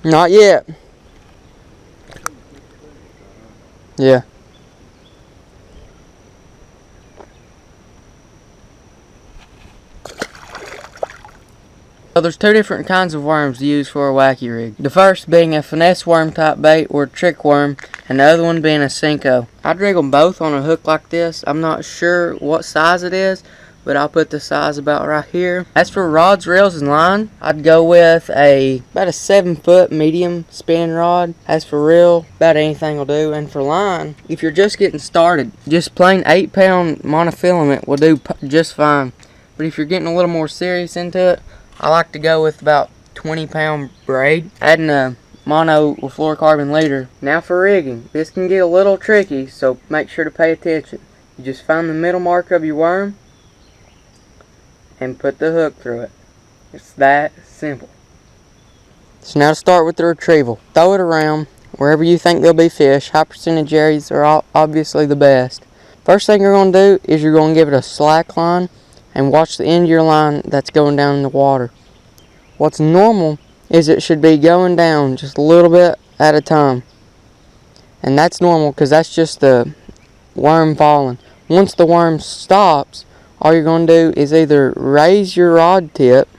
Not yet. Yeah. So there's two different kinds of worms to use for a wacky rig. The first being a finesse worm type bait or trick worm, and the other one being a Cinco. I'd rig them both on a hook like this. I'm not sure what size it is, but I'll put the size about right here. As for rods, reels, and line, I'd go with about a 7-foot medium spinning rod. As for reel, about anything will do. And for line, if you're just getting started, just plain 8-pound monofilament will do just fine. But if you're getting a little more serious into it, I like to go with about 20-pound braid, adding a mono or fluorocarbon leader. Now for rigging, this can get a little tricky, so make sure to pay attention. You just find the middle mark of your worm and put the hook through it. It's that simple. So now to start with the retrieval. Throw it around wherever you think there'll be fish. High percentage areas are obviously the best. First thing you're going to do is you're going to give it a slack line and watch the end of your line that's going down in the water. What's normal is it should be going down just a little bit at a time. And that's normal because that's just the worm falling. Once the worm stops, all you're going to do is either raise your rod tip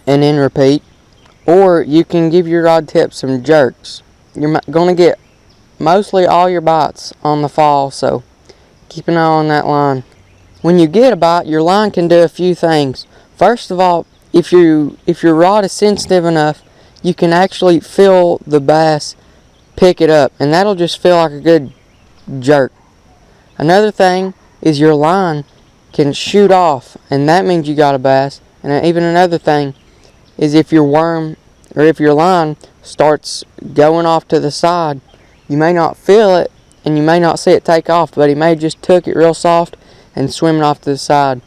and then repeat, or you can give your rod tip some jerks. You're going to get mostly all your bites on the fall, so keep an eye on that line. When you get a bite, your line can do a few things. First of all, if your rod is sensitive enough, you can actually feel the bass pick it up, and that'll just feel like a good jerk. Another thing is your line can shoot off, and that means you got a bass. And even another thing is if your worm or if your line starts going off to the side, you may not feel it and you may not see it take off, but he may just took it real soft and swimming off to the side.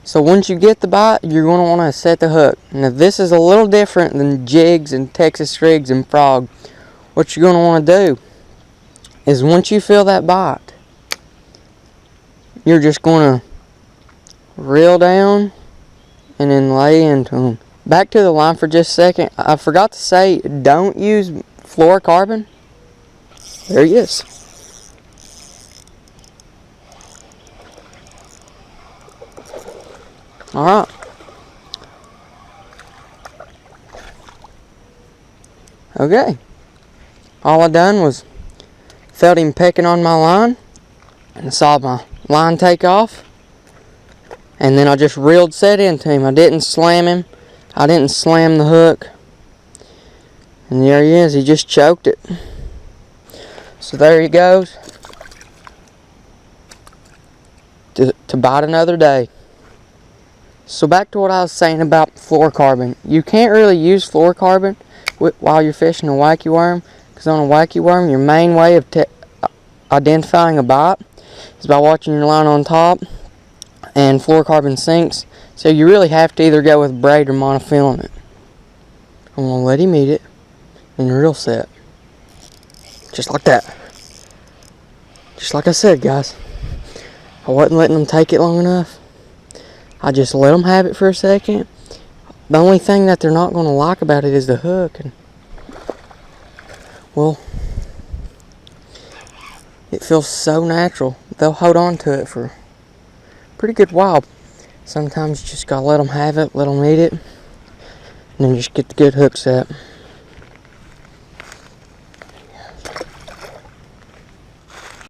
So once you get the bite, you're going to want to set the hook. Now this is a little different than jigs and Texas rigs and frog. What you're going to want to do is once you feel that bite, you're just going to reel down and then lay into them. Back to the line for just a second. I forgot to say, don't use fluorocarbon. There he is. Alright. Okay. All I done was felt him pecking on my line and saw my line take off, and then I just reeled set into him. I didn't slam him. I didn't slam the hook. And there he is. He just choked it. So there he goes to bite another day. So back to what I was saying about fluorocarbon. You can't really use fluorocarbon while you're fishing a wacky worm, because on a wacky worm, your main way of identifying a bite is by watching your line on top, and fluorocarbon sinks. So you really have to either go with braid or monofilament. I'm going to let him eat it and reel set. Just like that. Just like I said, guys. I wasn't letting them take it long enough. I just let them have it for a second. The only thing that they're not going to like about it is the hook. And, well, it feels so natural. They'll hold on to it for a pretty good while. Sometimes you just got to let them have it, let them eat it, and then just get the good hook set.